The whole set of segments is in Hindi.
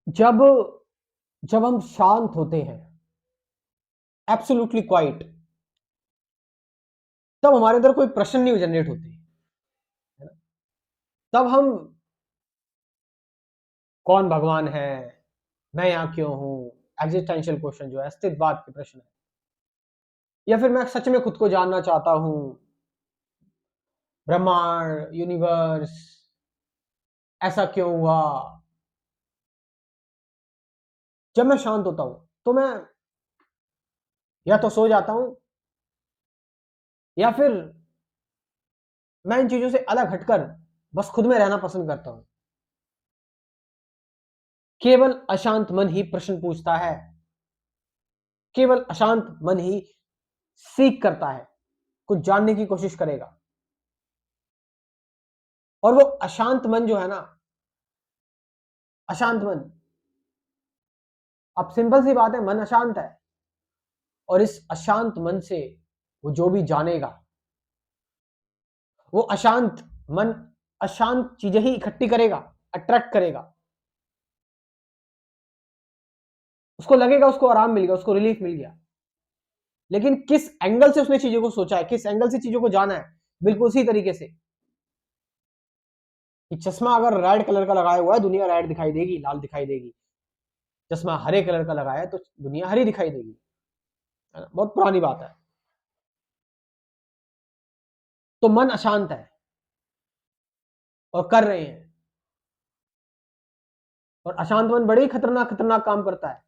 जब जब हम शांत होते हैं, एब्सोल्युटली क्वाइट, तब हमारे अंदर कोई प्रश्न नहीं जनरेट होते, है ना? तब हम कौन भगवान है, मैं यहाँ क्यों हूं, एग्जिस्टेंशियल क्वेश्चन जो है, अस्तित्ववाद के प्रश्न है, या फिर मैं सच में खुद को जानना चाहता हूं, ब्रह्मांड, यूनिवर्स, ऐसा क्यों हुआ। जब मैं शांत होता हूं तो मैं या तो सो जाता हूं, या फिर मैं इन चीजों से अलग हटकर बस खुद में रहना पसंद करता हूं। केवल अशांत मन ही प्रश्न पूछता है, केवल अशांत मन ही सीख करता है, कुछ जानने की कोशिश करेगा। और वो अशांत मन जो है ना, अशांत मन, अब सिंपल सी बात है, मन अशांत है, और इस अशांत मन से वो जो भी जानेगा, वो अशांत मन अशांत चीजें ही इकट्ठी करेगा, अट्रैक्ट करेगा। उसको लगेगा उसको आराम मिल गया, उसको रिलीफ मिल गया, लेकिन किस एंगल से उसने चीजों को सोचा है, किस एंगल से चीजों को जाना है, बिल्कुल उसी तरीके से कि चश्मा अगर रेड कलर का लगाया हुआ है, दुनिया रेड दिखाई देगी, लाल दिखाई देगी। चश्मा हरे कलर का लगाया है तो दुनिया हरी दिखाई देगी, है ना? बहुत पुरानी बात है। तो मन अशांत है और कर रहे हैं, और अशांत मन बड़े ही खतरनाक खतरनाक काम करता है।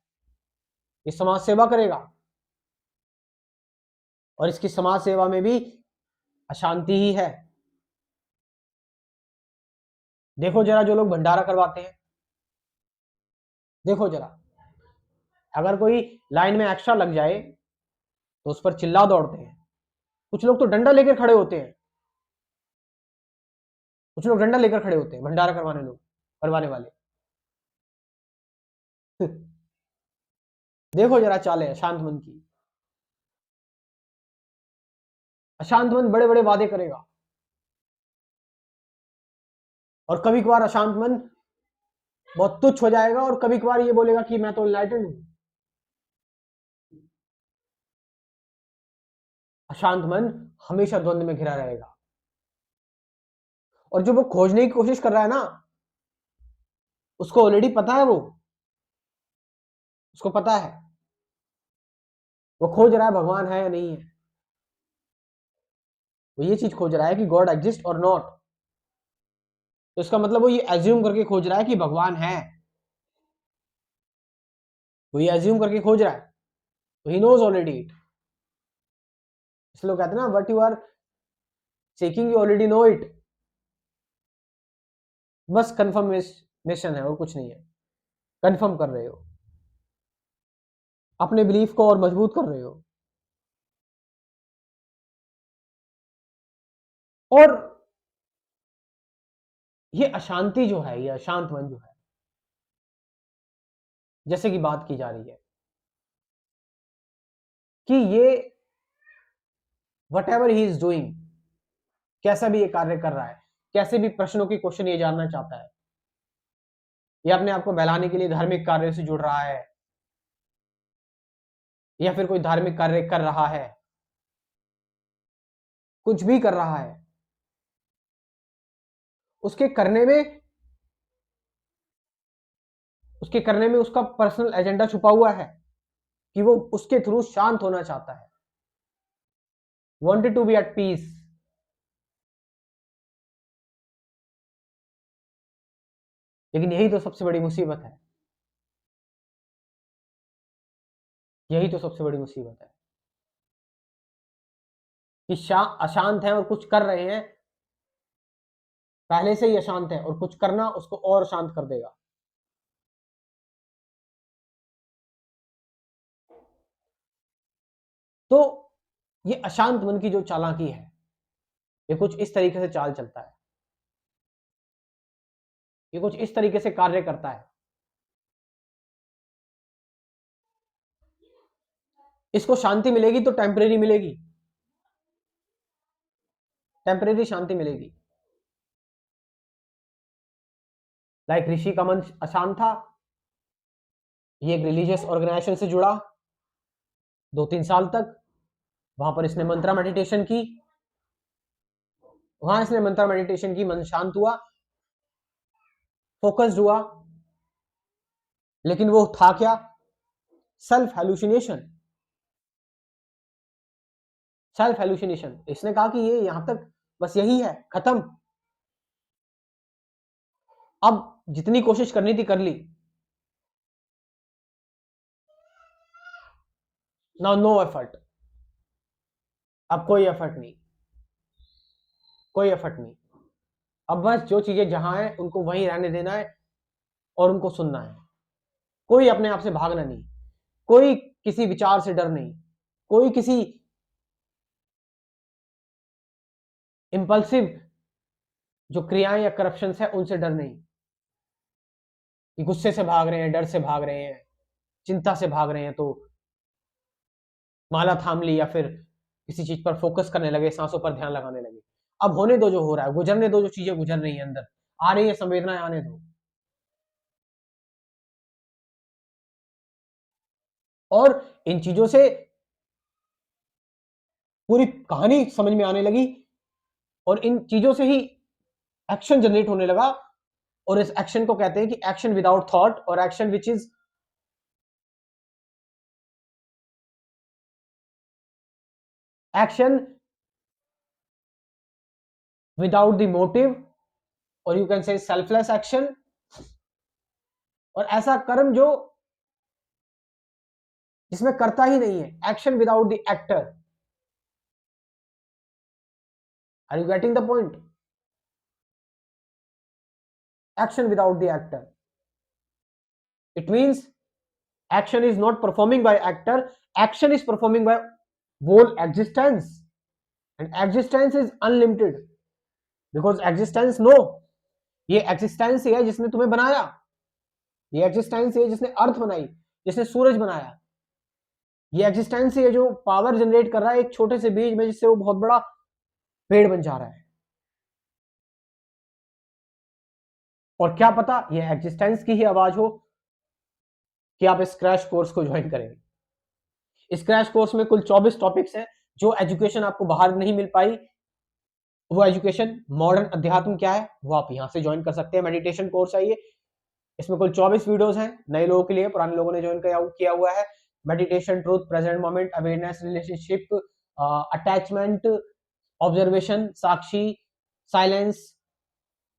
ये समाज सेवा करेगा, और इसकी समाज सेवा में भी अशांति ही है। देखो जरा, जो लोग भंडारा करवाते हैं, देखो जरा, अगर कोई लाइन में एक्स्ट्रा लग जाए तो उस पर चिल्ला दौड़ते हैं। कुछ लोग तो डंडा लेकर खड़े होते हैं, कुछ लोग डंडा लेकर खड़े होते हैं, भंडारा करवाने लोग, करवाने वाले। देखो जरा चाले अशांत मन की। अशांत मन बड़े बड़े वादे करेगा, और कभी कभार अशांत मन बहुत तुच्छ हो जाएगा, और कभी कभार ये बोलेगा कि मैं तो इनलाइटेंड हूं। अशांत मन हमेशा द्वंद में घिरा रहेगा, और जो वो खोजने की कोशिश कर रहा है ना, उसको ऑलरेडी पता है, वो उसको पता है, वो खोज रहा है भगवान है या नहीं है। वो ये चीज खोज रहा है कि गॉड एग्जिस्ट और नॉट। तो इसका मतलब वो ये एज्यूम करके खोज रहा है कि भगवान है, वो ये एज्यूम करके खोज रहा है, तो ही नोज ऑलरेडी इट। इसलिए कहते हैं ना, what you are checking you already know it. बस कंफर्मेशन है और कुछ नहीं है, कंफर्म कर रहे हो, अपने बिलीफ को और मजबूत कर रहे हो। और ये अशांति जो है, ये अशांत मन जो है, जैसे कि बात की जा रही है कि ये what ever he is doing, कैसा भी ये कार्य कर रहा है, कैसे भी प्रश्नों की क्वेश्चन ये जानना चाहता है, ये अपने आप को बहलाने के लिए धार्मिक कार्य से जुड़ रहा है, या फिर कोई धार्मिक कार्य कर रहा है, कुछ भी कर रहा है, उसके करने में उसके करने में उसका पर्सनल एजेंडा छुपा हुआ है, कि वो उसके थ्रू शांत होना चाहता है, wanted to be at peace. लेकिन यही तो सबसे बड़ी मुसीबत है, यही तो सबसे बड़ी मुसीबत है कि अशांत है और कुछ कर रहे हैं, पहले से ही अशांत है, और कुछ करना उसको और शांत कर देगा। तो ये अशांत मन की जो चालाकी है, ये कुछ इस तरीके से चाल चलता है, ये कुछ इस तरीके से कार्य करता है। इसको शांति मिलेगी तो टेम्परेरी मिलेगी, टेम्परेरी शांति मिलेगी। लाइक ऋषि का मन अशांत था, ये एक रिलीजियस ऑर्गेनाइजेशन से जुड़ा 2-3 साल तक। वहां पर इसने मंत्रा मेडिटेशन की, मन शांत हुआ, फोकस्ड हुआ। लेकिन वो था क्या? Self hallucination. Self hallucination. इसने कहा कि ये यहां तक बस यही है, खत्म। अब जितनी कोशिश करनी थी कर ली। Now no effort. अब कोई एफर्ट नहीं, कोई एफर्ट नहीं। अब बस जो चीजें जहां है उनको वहीं रहने देना है और उनको सुनना है। कोई अपने आप से भागना नहीं, कोई किसी विचार से डर नहीं, कोई किसी इंपल्सिव जो क्रियाएं या करप्शन है उनसे डर नहीं, कि गुस्से से भाग रहे हैं, डर से भाग रहे हैं, चिंता से भाग रहे हैं तो माला थाम ली, या फिर किसी चीज पर फोकस करने लगे, सांसों पर ध्यान लगाने लगे। अब होने दो जो हो रहा है, गुजरने दो जो चीजें गुजर रही है, अंदर आ रही है संवेदनाएं, आने दो। और इन चीजों से पूरी कहानी समझ में आने लगी, और इन चीजों से ही एक्शन जनरेट होने लगा। और इस एक्शन को कहते हैं कि एक्शन विदाउट थॉट, और action which is action without the motive, और you can say selfless action. और ऐसा कर्म जो जिसमें करता ही नहीं है, action without the actor. Are you getting the point? Action without the actor. It means action is not performing by actor, action is performing by whole existence. And existence is unlimited. Because existence, no, ये existence ही है जिसने तुम्हें बनाया, ये existence ही है जिसने अर्थ बनाई, जिसने सूरज बनाया, ये existence ही है जो पावर जनरेट कर रहा है एक छोटे से बीज में, जिससे वो बहुत बड़ा पेड़ बन जा रहा है। और क्या पता ये एग्जिस्टेंस की ही आवाज हो कि आप इस क्रैश कोर्स को ज्वाइन करेंगे। इस क्रैश कोर्स में कुल 24 टॉपिक्स हैं। जो एजुकेशन आपको बाहर नहीं मिल पाई, वो एजुकेशन, मॉडर्न अध्यात्म क्या है, वो आप यहां से ज्वाइन कर सकते हैं। मेडिटेशन कोर्स है ये, इसमें कुल 24 वीडियोस हैं नए लोगों के लिए, पुराने लोगों ने ज्वाइन किया हुआ है। Meditation, truth, present moment, awareness, relationship, attachment, observation, sakshi, silence,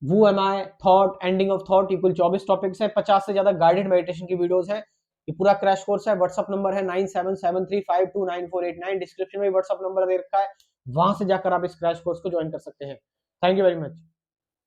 who am I, thought, ending of thought. ये कुल 24 टॉपिक्स है। 50 से ज्यादा गाइडेड मेडिटेशन की वीडियोस है। ये पूरा क्रैश कोर्स है। व्हाट्सअप नंबर है 9773529489। डिस्क्रिप्शन में व्हाट्सअप नंबर दे रखा है, वहां से जाकर आप इस क्रैश कोर्स को ज्वाइन कर सकते हैं। Thank you very much.